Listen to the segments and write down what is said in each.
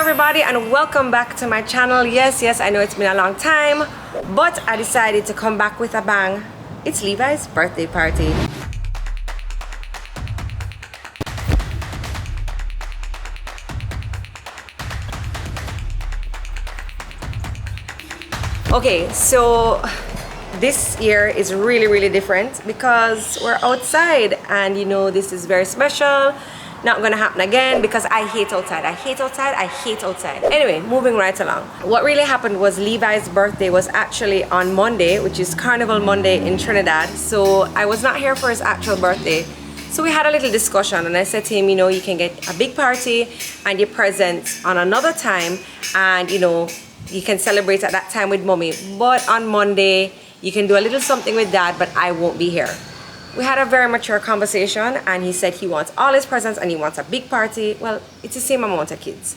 everybody, and welcome back to my channel. Yes, I know it's been a long time, but I decided to come back with a bang. It's Levi's birthday party. Okay, so this year is really different because we're outside, and you know this is very special. Not gonna happen again because I hate outside. Anyway, moving right along. What really happened was Levi's birthday was actually on Monday, which is Carnival Monday in Trinidad. So I was not here for his actual birthday. So we had a little discussion, and I said to him, you know, you can get a big party and your presents on another time, and you know, you can celebrate at that time with mommy. But on Monday, you can do a little something with dad, but I won't be here. We had a very mature conversation, and he said he wants all his presents and he wants a big party. Well, it's the same amount of kids.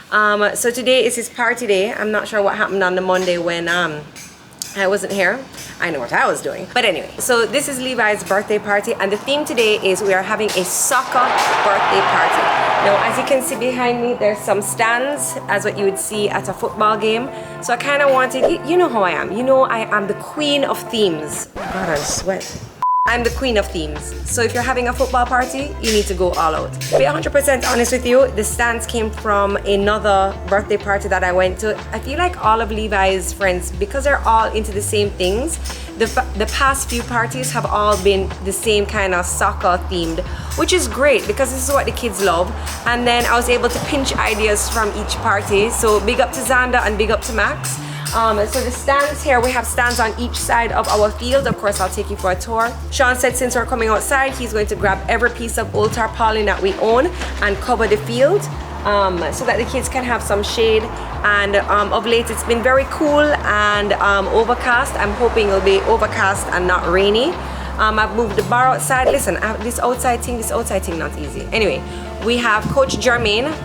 So today is his party day. I'm not sure what happened on the Monday when I wasn't here. I know what I was doing. But anyway, so this is Levi's birthday party, and the theme today is we are having a soccer birthday party. Now, as you can see behind me, there's some stands as what you would see at a football game. So I kind of wanted, you know how I am. You know I am the queen of themes. God, I sweat. I'm the queen of themes. So if you're having a football party, you need to go all out. To be 100% honest with you, the stands came from another birthday party that I went to. I feel like all of Levi's friends, because they're all into the same things, the past few parties have all been the same kind of soccer themed, which is great because this is what the kids love. And then I was able to pinch ideas from each party. So big up to Xander and big up to Max. So the stands here, we have stands on each side of our field. Of course, I'll take you for a tour. Sean said since we're coming outside, he's going to grab every piece of old tarpaulin that we own and cover the field so that the kids can have some shade. And of late, it's been very cool and overcast. I'm hoping it'll be overcast and not rainy. I've moved the bar outside. Listen, this outside thing, not easy. Anyway, we have Coach Jermaine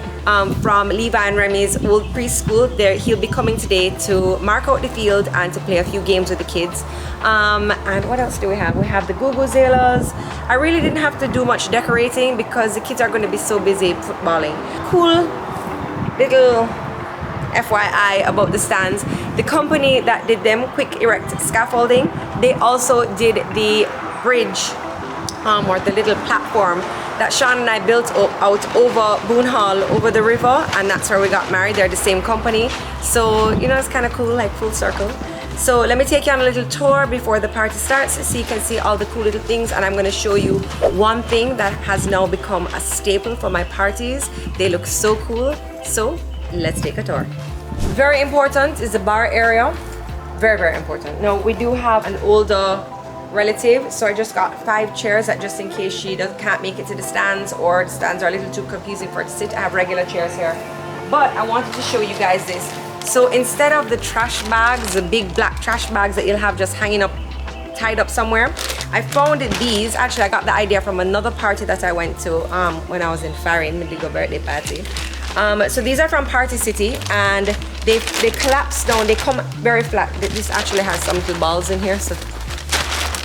from Levi and Remy's old preschool. There, he'll be coming today to mark out the field and to play a few games with the kids. And what else do we have? We have the Guguzelas. I really didn't have to do much decorating because the kids are going to be so busy footballing. Cool little FYI about the stands. The company that did them, Kwick, Erect, Scaffolding, they also did the bridge or the little platform that Sean and I built out over Boone Hall, over the river, and that's where we got married. They're the same company. So, you know, it's kind of cool, like full circle. So let me take you on a little tour before the party starts so you can see all the cool little things, and I'm going to show you one thing that has now become a staple for my parties. They look so cool. So let's take a tour. Very important is the bar area. Very important. Now, we do have an older relative, so I just got 5 chairs that just in case she can't make it to the stands or the stands are a little too confusing for her to sit. I have regular chairs here, but I wanted to show you guys this. So instead of the trash bags, the big black trash bags that you'll have just hanging up, tied up somewhere, I found these. Actually, I got the idea from another party that I went to when I was in Farin, Midligo birthday party. So these are from Party City, and they collapse down. They come very flat. This actually has some little balls in here, so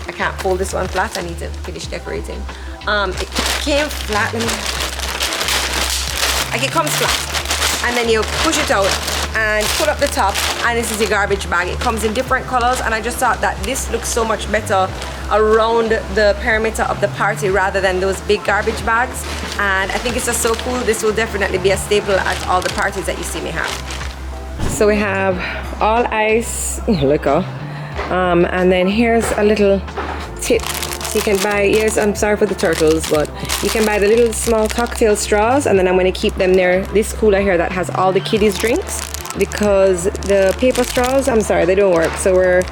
I can't fold this one flat. I need to finish decorating. It came flat. Like it comes flat, and then you push it out and pull up the top, and this is your garbage bag. It comes in different colors, and I just thought that this looks so much better around the perimeter of the party rather than those big garbage bags. And I think it's just so cool. This will definitely be a staple at all the parties that you see me have. So we have all ice liquor. And then here's a little tip. So you can buy, yes, I'm sorry for the turtles, but you can buy the little small cocktail straws, and then I'm going to keep them near this cooler here that has all the kiddies' drinks, because the paper straws, I'm sorry, they don't work. So we're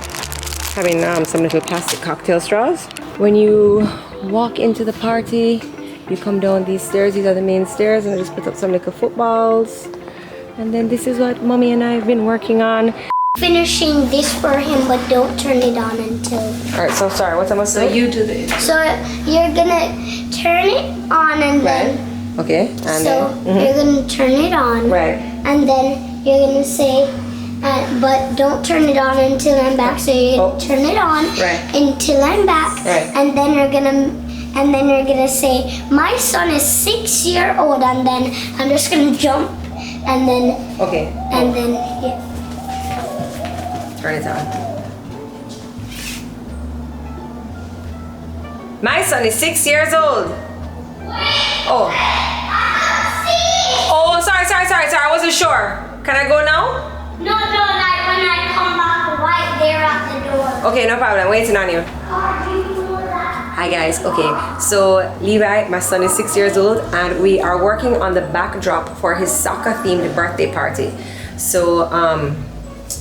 having some little plastic cocktail straws. When you walk into the party, you come down these stairs. These are the main stairs, and I just put up some little footballs. And then this is what Mommy and I have been working on. Finishing this for him, but don't turn it on until. Alright, so sorry, what's I must do? So you do this. So you're gonna turn it on and then. Okay, and so then. You're gonna turn it on. Right. And then you're gonna say, but don't turn it on until I'm back. So you're gonna turn it on until I'm back. Right. And then you're gonna say, my son is 6 years old, and then I'm just gonna jump and then. Okay. And then yeah. Turn it on. My son is 6 years old. Oh. Oh, sorry. I wasn't sure. Can I go now? No, like when I come back right there at the door. Okay, no problem. I'm waiting on you. Hi guys. Okay, so Levi, my son, is 6 years old, and we are working on the backdrop for his soccer-themed birthday party. So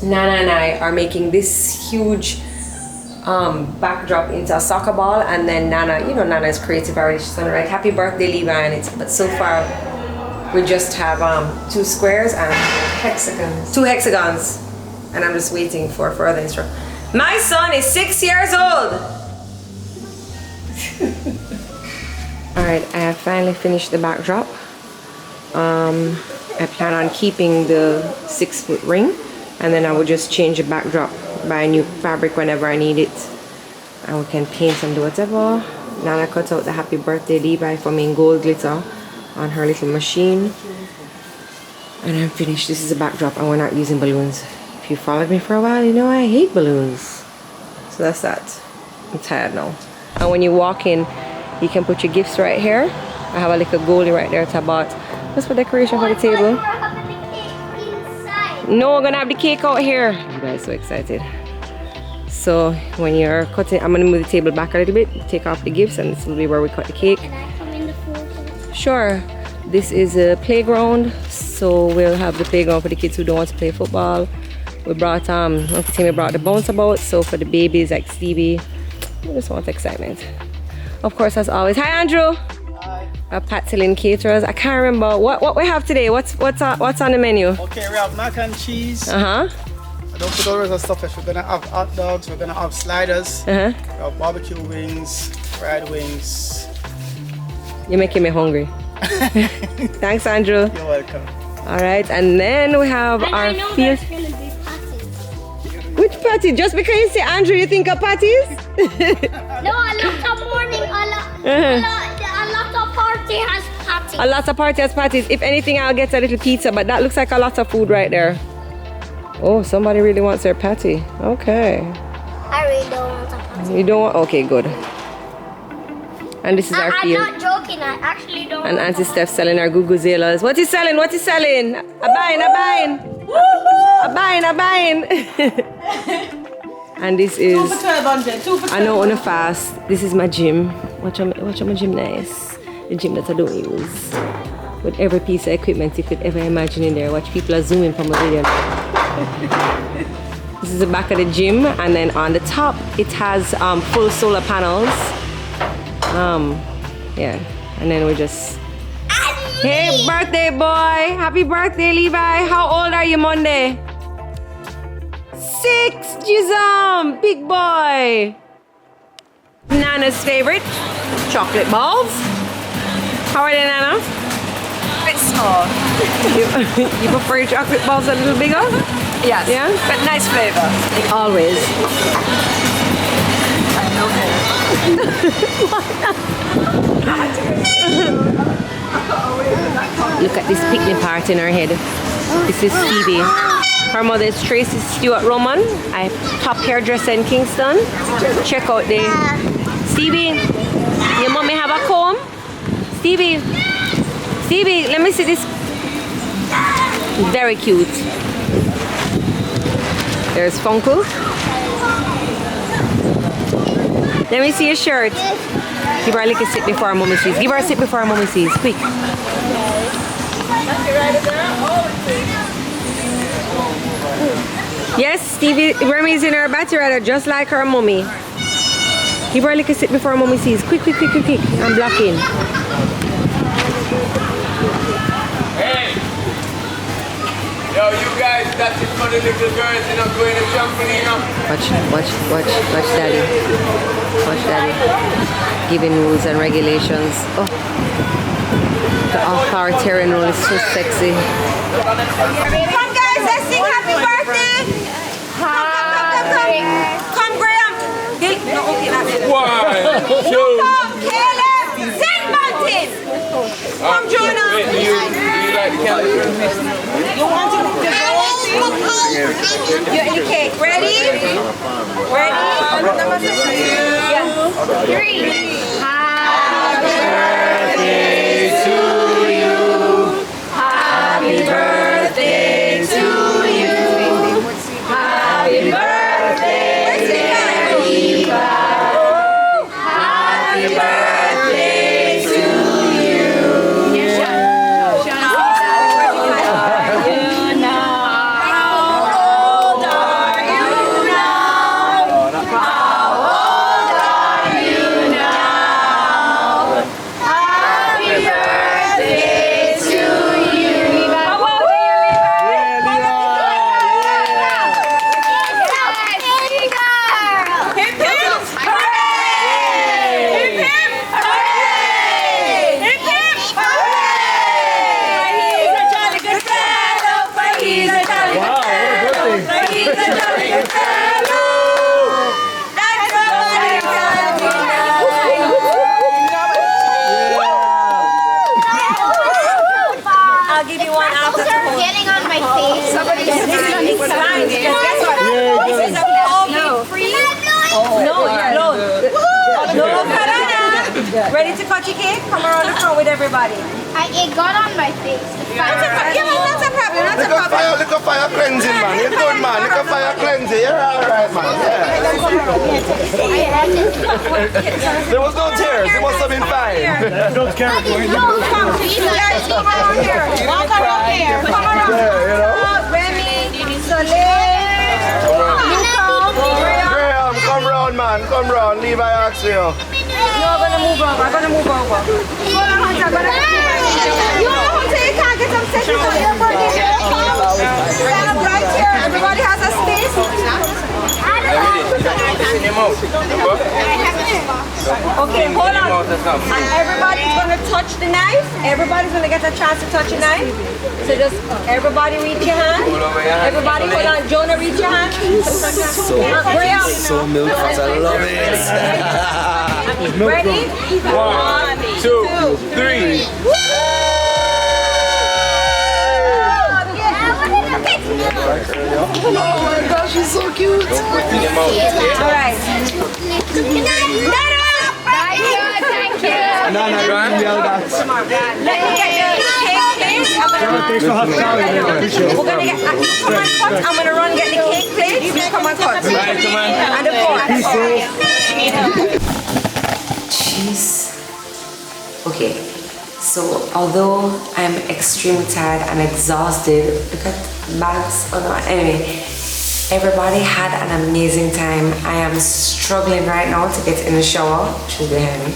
Nana and I are making this huge backdrop into a soccer ball, and then Nana, you know, Nana is creative already. She's gonna write "Happy Birthday, Levi" on it. But so far, we just have 2 squares and hexagons. 2 hexagons, and I'm just waiting for further instructions. My son is 6 years old. Alright, I have finally finished the backdrop. I plan on keeping the 6-foot ring, and then I will just change the backdrop, buy a new fabric whenever I need it, and we can paint and do whatever. Nana cut out the "Happy Birthday, Levi" for me in gold glitter on her little machine, and I'm finished. This is a backdrop, and we're not using balloons. If you followed me for a while, you know I hate balloons. So that's that. I'm tired now. And when you walk in, you can put your gifts right here. I have a little goalie right there to bought just for decoration for the table. No, we're gonna have the cake out here. You guys are so excited. So when you're cutting, I'm gonna move the table back a little bit, take off the gifts, and this will be where we cut the cake. Can I come in the pool? Sure. This is a playground, so we'll have the playground for the kids who don't want to play football. We brought Uncle Timmy brought the bounce about, so for the babies like Stevie, we just want excitement. Of course, as always. Hi, Andrew. Hi. Patsy Lyn caterers. I can't remember what we have today. What's on the menu? Okay, we have mac and cheese. Don't put all the stuff. We're gonna have hot dogs. We're gonna have sliders. We have barbecue wings, fried wings. You're making me hungry. Thanks, Andrew. You're welcome. All right, and then we have our field. Which patty? Just because you say Andrew, you think of patties? No, a lot of morning, a lot of party has patties. A lot of party has patties. If anything, I'll get a little pizza, but that looks like a lot of food right there. Oh, somebody really wants their patty. Okay. I really don't want a patty. You don't want? Okay, good. And this is our field. I'm not joking, I actually don't. And Auntie Steph selling our guguzelas. What is selling? What is selling? A buying. A buying. And this is, 2 for 1200. 2 for 1200. I know on a fast. This is my gym. Watch my gym nice. The gym that I don't use. With every piece of equipment you could ever imagine in there. Watch, people are zooming from a video. This is the back of the gym, and then on the top it has full solar panels. Yeah, and then we just. Hey, birthday boy! Happy birthday, Levi! How old are you Monday? 6, Jizam! Big boy! Nana's favorite, chocolate balls. How are they, Nana? A bit small. You prefer your chocolate balls a little bigger? Yes. Yeah? But nice flavour. Always. I know Look at this picnic part in her head. This is Stevie. Her mother is Tracy Stewart Roman. I top hairdresser in Kingston. Check out the Stevie. Your mommy have a comb? Stevie, let me see this. Very cute. There's Funko. Let me see your shirt. Give her a little sit before her mommy sees. Give her a sit before her mommy sees. Quick. Yes, Stevie, Remy's in her battery rider just like her mommy. Give her a little sit before her mommy sees. Quick. I'm blocking. Hey! Yo, you guys, that's it for the little girls, you know, going to trampoline, you know. Watch daddy. Watch daddy. Giving rules and regulations. Oh. The authoritarian rule is so sexy. Come guys, let's sing happy birthday! Come Graham! No, okay, not there. 1, 2. Come Caleb! Sing Martin! Come Jonah! Wait, do you like Alright, the camera. You want to move the goal? You're in the cake. Ready? Ready? Yeah. 3. Happy birthday to you. Happy birthday to you. Happy birthday, Levi. Happy birthday to you. I'll give you one after the whole. Getting on my face. Somebody's fine. Because guess what? This is a all free. No, ready to cut your cake? Come around the front with everybody. It got on my face. That's a problem. That's a problem. Look at fire cleansing, man. You're good, man. Look at fire cleansing. You're alright, man. Yeah. There was no tears. It must have been fine. Don't care. Come around here. Walk around here. Come around. Yeah, you know. Remy, Soleil. Graham, come round, man. Come round. Levi asked you. You're gonna move over. I'm gonna move over. Hold on, Hunter. You know, Hunter, you can't get upset because your birthday here. Stand up right here. Everybody has a space. Okay, hold on. And everybody's gonna touch the knife. Everybody's gonna get a chance to touch a knife. So just everybody reach your hand. Everybody hold on. Jonah, reach your hand. So milk fat, I love it. Ready? 1, 2, 3. Oh my gosh, she's so cute. All right. Thank you. No, you yelled at. Let me get the cake, please. We're gonna get. Come on, cut. I'm gonna run get the cake, please. You come on, cut. Right, come on. And the fork. Jeez. Okay. So although I'm extremely tired and exhausted, look at bags. Oh no. Anyway. Everybody had an amazing time. I am struggling right now to get in the shower. She's behind me.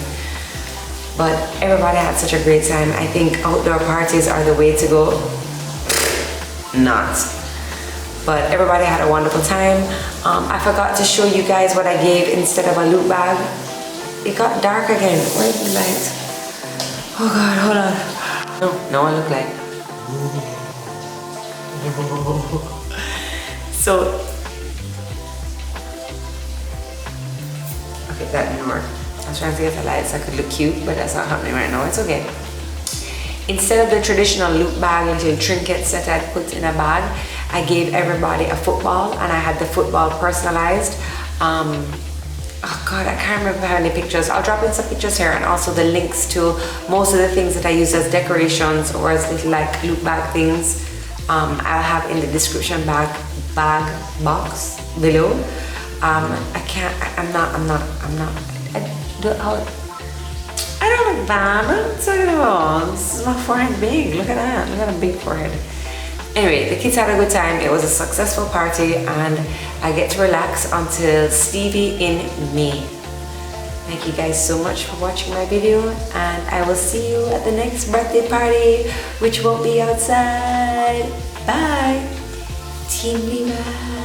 But everybody had such a great time. I think outdoor parties are the way to go. Not. But everybody had a wonderful time. I forgot to show you guys what I gave instead of a loot bag. It got dark again. Where's the light? Oh God, hold on. No, I look like. So, okay, that didn't work. I was trying to get the light so I could look cute, but that's not happening right now. It's okay. Instead of the traditional loot bag, little trinkets that I'd put in a bag, I gave everybody a football, and I had the football personalized. Oh God, I can't remember how many pictures. I'll drop in some pictures here, and also the links to most of the things that I use as decorations or as little like loot bag things. I'll have in the description bag box below. I don't look bad. I'm talking about. This is my forehead big. Look at that. Look at a big forehead. Anyway, the kids had a good time. It was a successful party, and I get to relax until Stevie in May. Thank you guys so much for watching my video, and I will see you at the next birthday party, which will be outside. Bye. Team Levi.